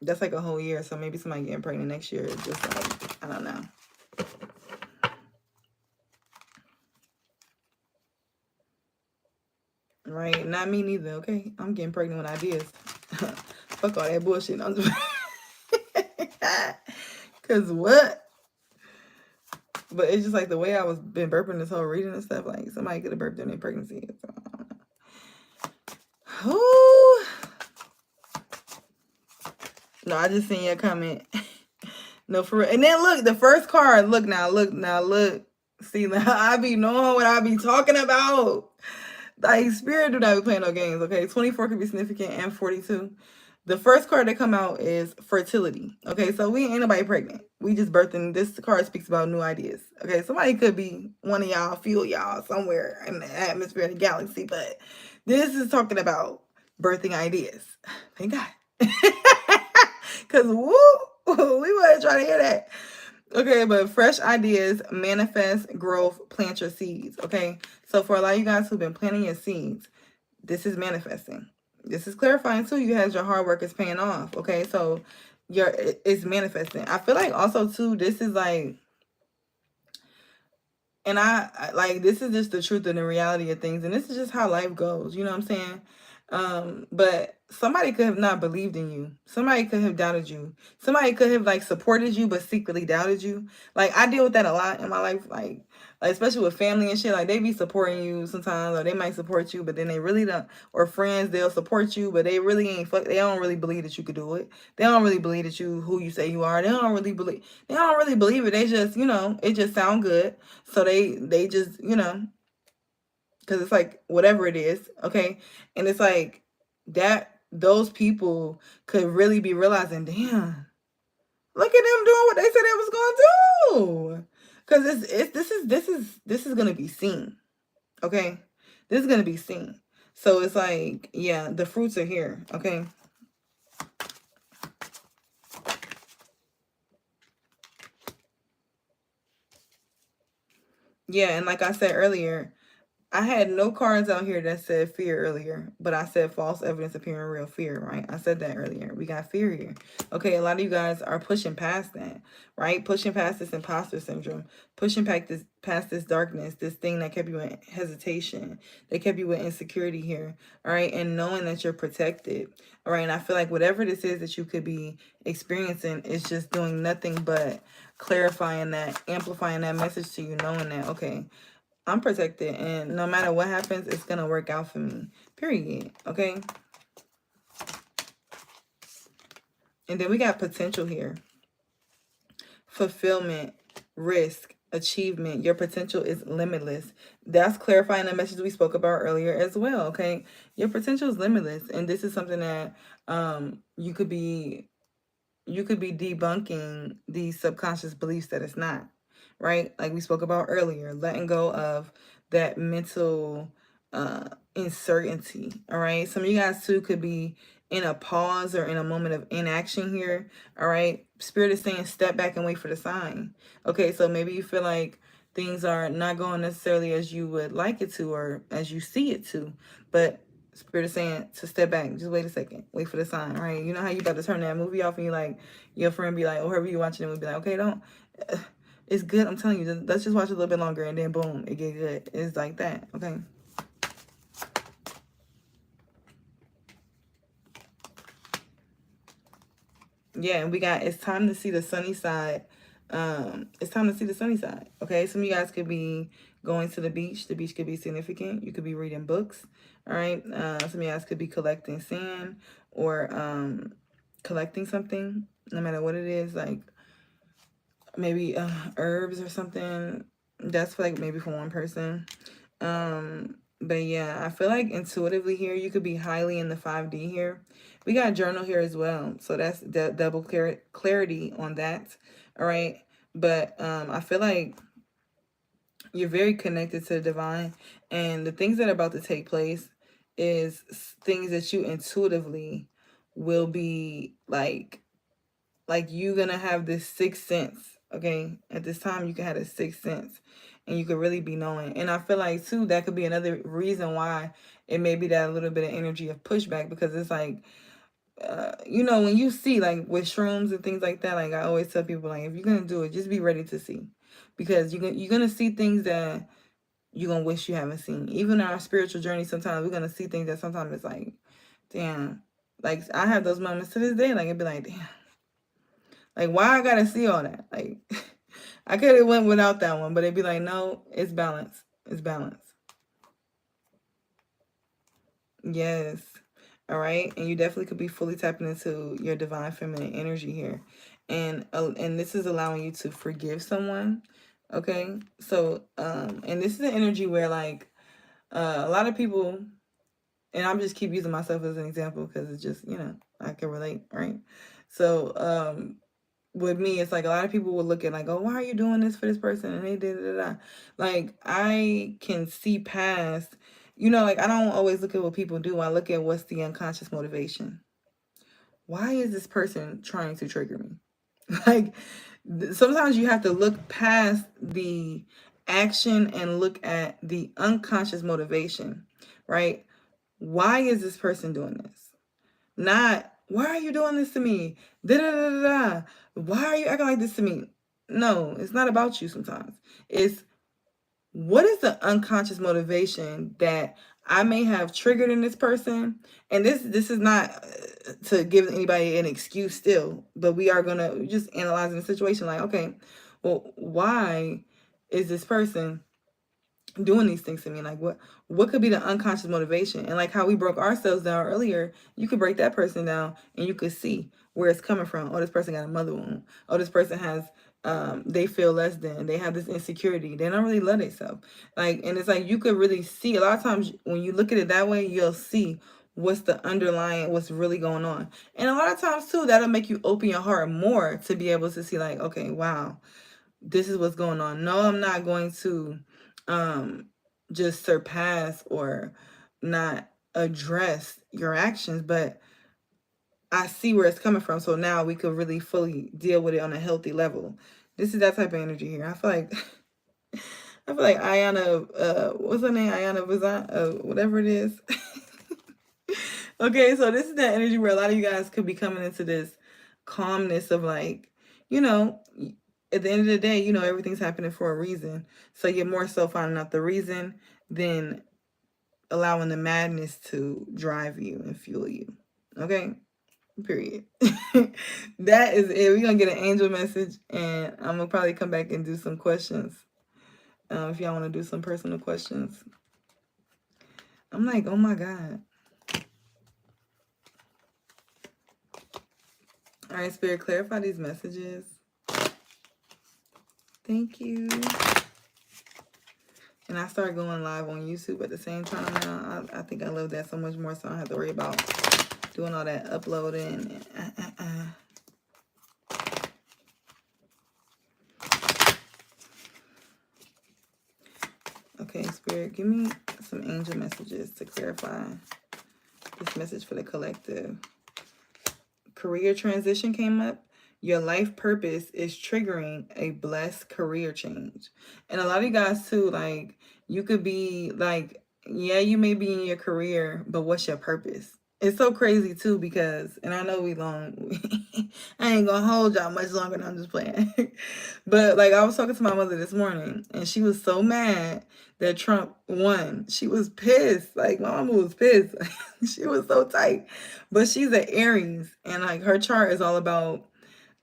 That's like a whole year. So maybe somebody getting pregnant next year is just like, I don't know. Right? Not me neither, okay? I'm getting pregnant with ideas. Fuck all that bullshit. I'm just... Because what? But it's just like the way I was been burping this whole reading and stuff. Like, somebody could have burped in their pregnancy. So, I don't know. Ooh. No, I just seen your comment. No, for real. And then look, the first card. Look now. See, now I be knowing what I be talking about. Like, Spirit do not be playing no games, okay? 24 could be significant and 42. The first card that come out is fertility, okay? So we ain't nobody pregnant. We just birthing. This card speaks about new ideas, okay? Somebody could be one of y'all, feel y'all somewhere in the atmosphere of the galaxy, but this is talking about birthing ideas. Thank God. Because, woo, we wasn't trying to hear that. Okay, but fresh ideas, manifest, growth, plant your seeds, okay? So for a lot of you guys who've been planting your seeds, this is manifesting. This is clarifying too. You guys, your hard work is paying off, okay? So it's manifesting. I feel like also too, this is like, and I like, this is just the truth and the reality of things. And this is just how life goes, you know what I'm saying? But somebody could have not believed in you. Somebody could have doubted you. Somebody could have like supported you but secretly doubted you. Like, I deal with that a lot in my life, like especially with family and shit. Like, they be supporting you sometimes, or they might support you but then they really don't. Or friends, they'll support you but they really ain't they don't really believe that you could do it. They don't really believe that you who you say you are. They don't really believe it. They just, you know, it just sound good. So they just, you know, because it's like whatever it is, okay? And it's like that those people could really be realizing, damn, look at them doing what they said they was going to do. Because this is gonna be seen, okay? This is gonna be seen. So it's like, yeah, the fruits are here, okay? Yeah, and like I said earlier, I had no cards out here that said fear earlier, but I said false evidence appearing real fear, right? I said that earlier. We got fear here. Okay, a lot of you guys are pushing past that, right? Pushing past this imposter syndrome, pushing past this darkness, this thing that kept you in hesitation, that kept you in insecurity here, all right? And knowing that you're protected, all right? And I feel like whatever this is that you could be experiencing is just doing nothing but clarifying that, amplifying that message to you, knowing that, okay, I'm protected, and no matter what happens, it's going to work out for me. Period. Okay? And then we got potential here. Fulfillment, risk, achievement. Your potential is limitless. That's clarifying the message we spoke about earlier as well, okay? Your potential is limitless, and this is something that you could be debunking these subconscious beliefs that it's not. Right? Like we spoke about earlier, letting go of that mental uncertainty. All right. Some of you guys too could be in a pause or in a moment of inaction here. All right. Spirit is saying step back and wait for the sign. Okay. So maybe you feel like things are not going necessarily as you would like it to or as you see it to, but Spirit is saying to step back. Just wait a second. Wait for the sign. Right. You know how you about to turn that movie off and you like, your friend be like, or whoever you watching the movie, be like, okay, don't. It's good. I'm telling you, let's just watch a little bit longer and then boom, it get good. It's like that. Okay. Yeah, and we got, it's time to see the sunny side. It's time to see the sunny side. Okay. Some of you guys could be going to the beach. The beach could be significant. You could be reading books. All right. Some of you guys could be collecting sand or collecting something, no matter what it is, like maybe herbs or something. That's like maybe for one person. But yeah, I feel like intuitively here, you could be highly in the 5D here. We got journal here as well. So that's double clarity on that. All right. But I feel like you're very connected to the divine. And the things that are about to take place is things that you intuitively will be like you're gonna have this sixth sense. Okay, at this time you can have a sixth sense and you could really be knowing. And I feel like too that could be another reason why it may be that a little bit of energy of pushback, because it's like you know, when you see like with shrooms and things like that, like I always tell people, like if you're gonna do it, just be ready to see, because you're gonna see things that you're gonna wish you haven't seen. Even in our spiritual journey, sometimes we're gonna see things that sometimes it's like, damn. Like I have those moments to this day, like it'd be like, damn, like, why I gotta see all that? Like, I could have went without that one, but it'd be like, no, it's balance. It's balance. Yes. All right. And you definitely could be fully tapping into your divine feminine energy here. And this is allowing you to forgive someone. Okay. So, and this is an energy where like, a lot of people, and I'm just keep using myself as an example because it's just, you know, I can relate. Right. So, with me, it's like a lot of people will look at like, oh, why are you doing this for this person? And they did da. Like I can see past, you know, like I don't always look at what people do. I look at what's the unconscious motivation. Why is this person trying to trigger me? Like sometimes you have to look past the action and look at the unconscious motivation, right? Why is this person doing this? Not, why are you doing this to me? Da da da da da. Why are you acting like this to me? No, it's not about you sometimes. It's what is the unconscious motivation that I may have triggered in this person? And this is not to give anybody an excuse still, but we are going to just analyzing the situation like, okay, well, why is this person doing these things to me? Like what could be the unconscious motivation? And like how we broke ourselves down earlier, you could break that person down and you could see where it's coming from. Oh, this person got a mother wound. Oh, this person has they feel less than, they have this insecurity, they don't really love themselves. Like, and it's like you could really see a lot of times when you look at it that way, you'll see what's the underlying, what's really going on. And a lot of times too, that'll make you open your heart more to be able to see like, okay, wow, this is what's going on. No, I'm not going to just surpass or not address your actions, but I see where it's coming from. So now we could really fully deal with it on a healthy level. This is that type of energy here. I feel like Ayana, what's her name? Ayana Bazan, whatever it is. Okay, so this is that energy where a lot of you guys could be coming into this calmness of like, you know, at the end of the day, you know, everything's happening for a reason. So you're more so finding out the reason than allowing the madness to drive you and fuel you. Okay? Period. That is it. We're going to get an angel message and I'm going to probably come back and do some questions. If y'all want to do some personal questions. I'm like, oh my God. All right, Spirit, clarify these messages. Thank you. And I started going live on YouTube at the same time now. I think I love that so much more, so I don't have to worry about doing all that uploading. Okay, Spirit, give me some angel messages to clarify this message for the collective. Career transition came up. Your life purpose is triggering a blessed career change. And a lot of you guys too, like, you could be like, yeah, you may be in your career, but what's your purpose? It's so crazy too because, and I know we long, I ain't gonna hold y'all much longer than I'm just playing. But like, I was talking to my mother this morning and she was so mad that Trump won. She was pissed. Like, my mama was pissed. She was so tight. But she's an Aries and like her chart is all about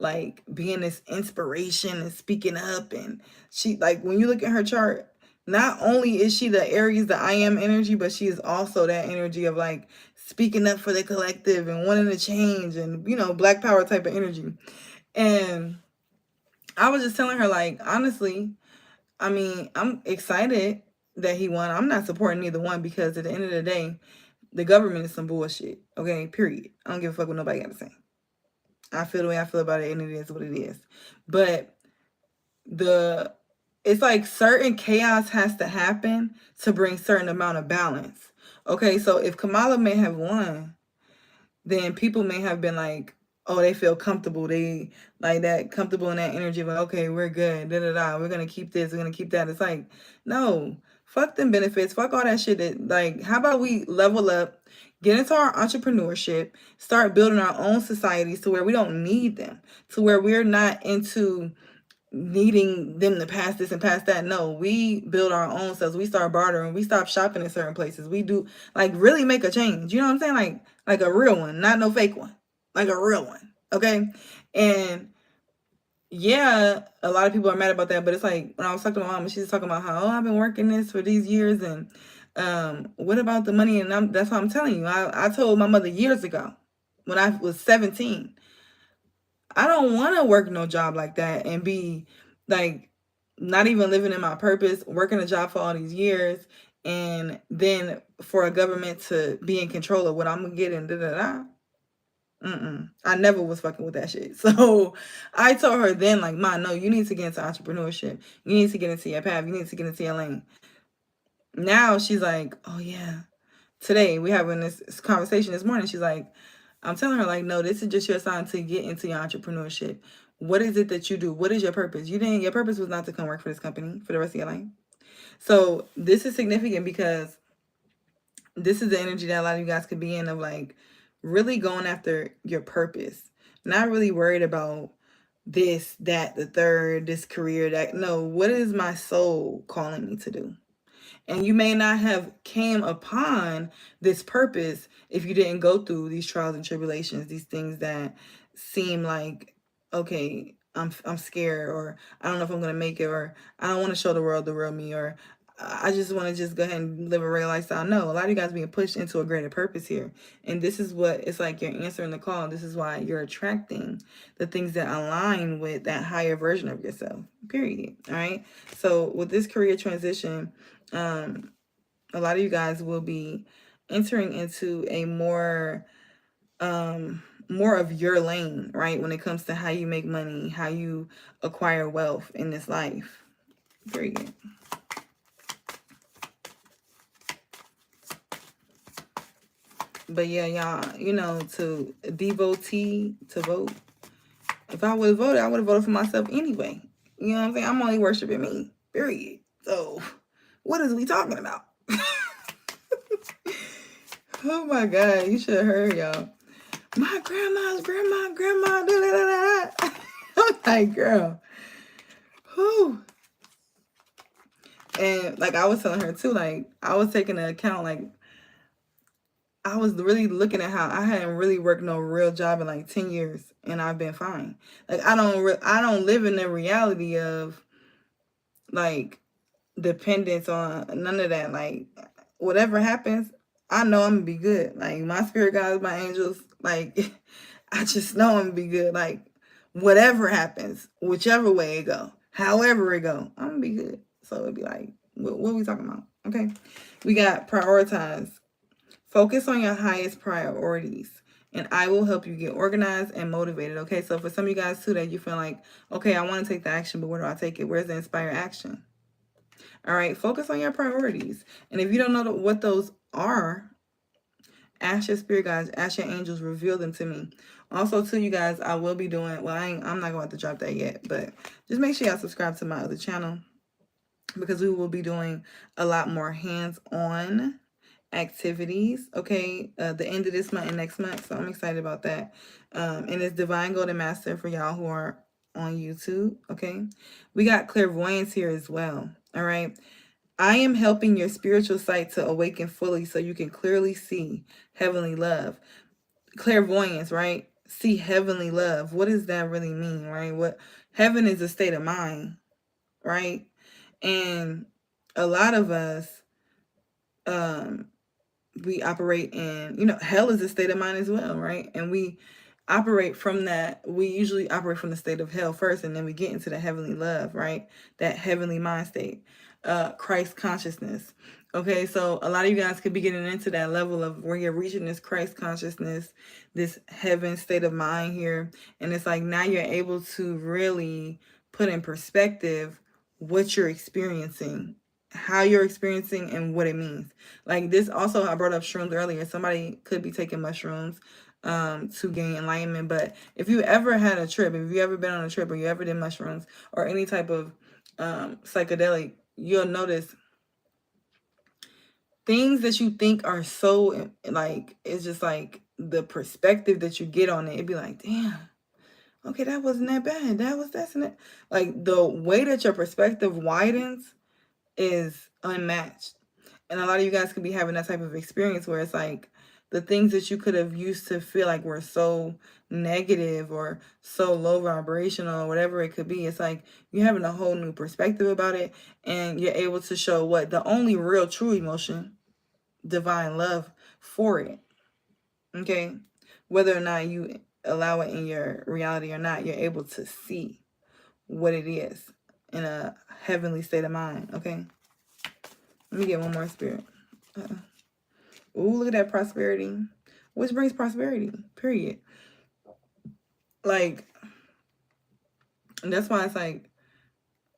like being this inspiration and speaking up. And she, like, when you look at her chart, not only is she the Aries, the I am energy, but she is also that energy of like speaking up for the collective and wanting to change and, you know, Black power type of energy. And I was just telling her, like, honestly, I mean, I'm excited that he won. I'm not supporting either one because at the end of the day, the government is some bullshit. Okay, period. I don't give a fuck what nobody got to say. I feel the way I feel about it, and it is what it is. But it's like certain chaos has to happen to bring certain amount of balance. Okay, so if Kamala may have won, then people may have been like, oh, they feel comfortable. They like that, comfortable in that energy of like, okay, we're good. Da da da. We're gonna keep this. We're gonna keep that. It's like, no, fuck them benefits. Fuck all that shit. That, like, how about we level up, get into our entrepreneurship, start building our own societies to where we don't need them, to where we're not into needing them to pass this and pass that. No, we build our own selves. We start bartering. We stop shopping in certain places. We do, like, really make a change. You know what I'm saying? Like a real one, not no fake one. Like a real one. Okay? And yeah, a lot of people are mad about that, but it's like when I was talking to my mom, she's talking about how, oh, I've been working this for these years, and what about the money? And that's what I'm telling you. I told my mother years ago when I was 17, I don't want to work no job like that and be like not even living in my purpose, working a job for all these years, and then for a government to be in control of what I'm gonna get and da da da. I never was fucking with that shit. So I told her then, like, Ma, no, you need to get into entrepreneurship. You need to get into your path. You need to get into your lane. Now she's like, oh yeah. Today we having this conversation this morning. She's like, I'm telling her, like, no, this is just your sign to get into your entrepreneurship. What is it that you do? What is your purpose? Your purpose was not to come work for this company for the rest of your life. So this is significant because this is the energy that a lot of you guys could be in, of like really going after your purpose. Not really worried about this, that, the third, this career, that. No, what is my soul calling me to do? And you may not have came upon this purpose if you didn't go through these trials and tribulations, these things that seem like, okay, I'm scared, or I don't know if I'm gonna make it, or I don't want to show the world the real me, or I just want to just go ahead and live a real lifestyle. No, a lot of you guys being pushed into a greater purpose here. And this is what it's like, you're answering the call. This is why you're attracting the things that align with that higher version of yourself, period. All right. So with this career transition, a lot of you guys will be entering into a more of your lane, right? When it comes to how you make money, how you acquire wealth in this life. Period. But yeah, y'all, you know, to devotee to vote. If I would have voted, I would have voted for myself anyway. You know what I'm saying? I'm only worshiping me. Period. So what is we talking about? Oh my God, you should have heard, y'all. My grandma, da da da da. I'm like, girl. Whew. And like I was telling her too, like I was taking into account, like I was really looking at how I hadn't really worked no real job in like 10 years, and I've been fine. Like I don't live in the reality of like dependence on none of that. Like whatever happens, I know I'm gonna be good. Like my spirit guides, my angels, like I just know I'm gonna be good. Like whatever happens, whichever way it go, however it go, I'm gonna be good. So it'd be like, what are we talking about? Okay, we got prioritize. Focus on your highest priorities, and I will help you get organized and motivated. Okay, so for some of you guys too that you feel like, okay, I want to take the action, but where do I take it? Where's the inspired action? All right, focus on your priorities. And if you don't know what those are, ask your spirit guides, ask your angels, reveal them to me. Also, too, you guys, I will be doing, well, I'm not going to drop that yet, but just make sure y'all subscribe to my other channel, because we will be doing a lot more hands-on activities, okay, the end of this month and next month. So I'm excited about that. And it's Divine Golden Master for y'all who are on YouTube, okay? We got clairvoyance here as well, all right? I am helping your spiritual sight to awaken fully so you can clearly see heavenly love. Clairvoyance, right? See heavenly love. What does that really mean, right? What heaven is a state of mind, right? And a lot of us, we operate in, hell is a state of mind as well, right? And we operate from that. We usually operate from the state of hell first, and then we get into the heavenly love, right? That heavenly mind state, Christ consciousness. Okay, so a lot of you guys could be getting into that level of where you're reaching this Christ consciousness, this heaven state of mind here. And it's like now you're able to really put in perspective what you're experiencing, how you're experiencing, and what it means. Like this also, I brought up shrooms earlier. Somebody could be taking mushrooms to gain enlightenment. But if you ever had a trip, if you ever been on a trip, or you ever did mushrooms or any type of psychedelic, you'll notice things that you think are so, like, it's just like the perspective that you get on it. It'd be like, damn, okay, that wasn't that bad. That's and that. Like the way that your perspective widens is unmatched. And a lot of you guys could be having that type of experience where it's like the things that you could have used to feel like were so negative or so low vibrational or whatever it could be. It's like you're having a whole new perspective about it, and you're able to show what the only real true emotion, divine love, for it. Okay. Whether or not you allow it in your reality or not, you're able to see what it is in a heavenly state of mind. Okay. Let me get one more spirit. Ooh, look at that prosperity. Which brings prosperity, period. Like, and that's why it's like,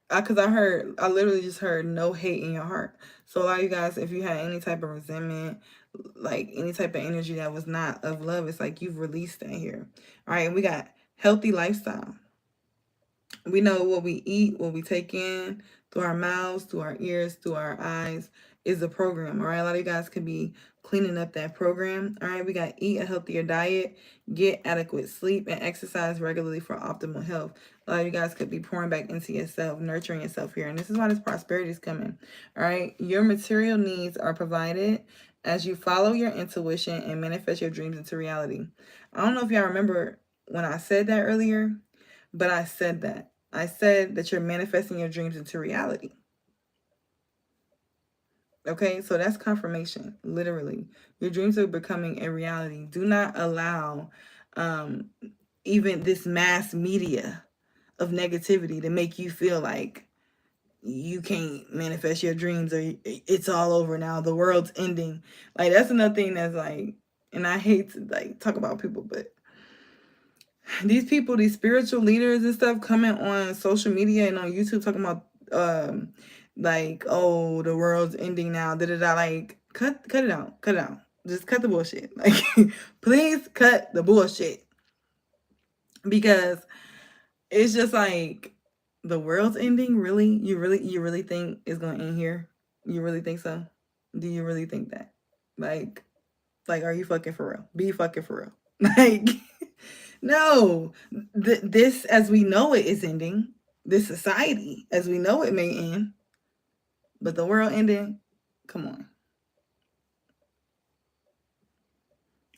because I literally just heard no hate in your heart. So a lot of you guys, if you had any type of resentment, like any type of energy that was not of love, it's like you've released that here. All right, and we got healthy lifestyle. We know what we eat, what we take in through our mouths, through our ears, through our eyes is a program. All right, a lot of you guys could be cleaning up that program. All right, we got eat a healthier diet, get adequate sleep, and exercise regularly for optimal health. A lot of you guys could be pouring back into yourself, nurturing yourself here. And this is why this prosperity is coming. All right, your material needs are provided as you follow your intuition and manifest your dreams into reality. I don't know if y'all remember when I said that earlier, but I said that. I said that you're manifesting your dreams into reality. Okay, so that's confirmation, literally. Your dreams are becoming a reality. Do not allow even this mass media of negativity to make you feel like you can't manifest your dreams, or it's all over now, the world's ending. Like, that's another thing that's like, and I hate to like talk about people, but these people, these spiritual leaders and stuff, coming on social media and on YouTube talking about like, oh, the world's ending now, like, cut it out, just cut the bullshit. Like, please cut the bullshit, because it's just like, the world's ending. Really? You really think it's gonna end here? You really think so? Do you really think that? Like, are you fucking for real? Be fucking for real. Like, no, this as we know it is ending. This society as we know it may end, but the world ending, come on.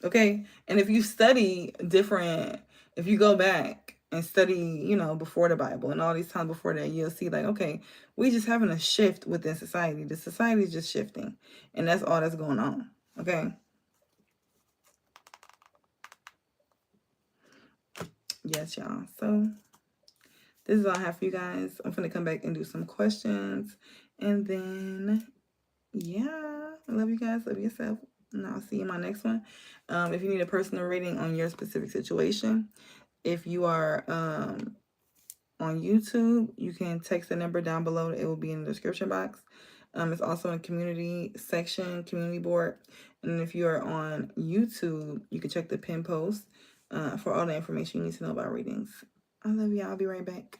Okay, and if you study if you go back and study, before the Bible and all these times before that, you'll see like, okay, we just having a shift within society. The society is just shifting, and that's all that's going on. Okay. Yes, y'all. So this is all I have for you guys. I'm gonna come back and do some questions, and then yeah, I love you guys. Love yourself. And I'll see you in my next one. If you need a personal reading on your specific situation, if you are on YouTube, you can text the number down below. It will be in the description box. It's also in the community section, community board. And if you are on YouTube, you can check the pin post for all the information you need to know about readings. I love y'all. I'll be right back.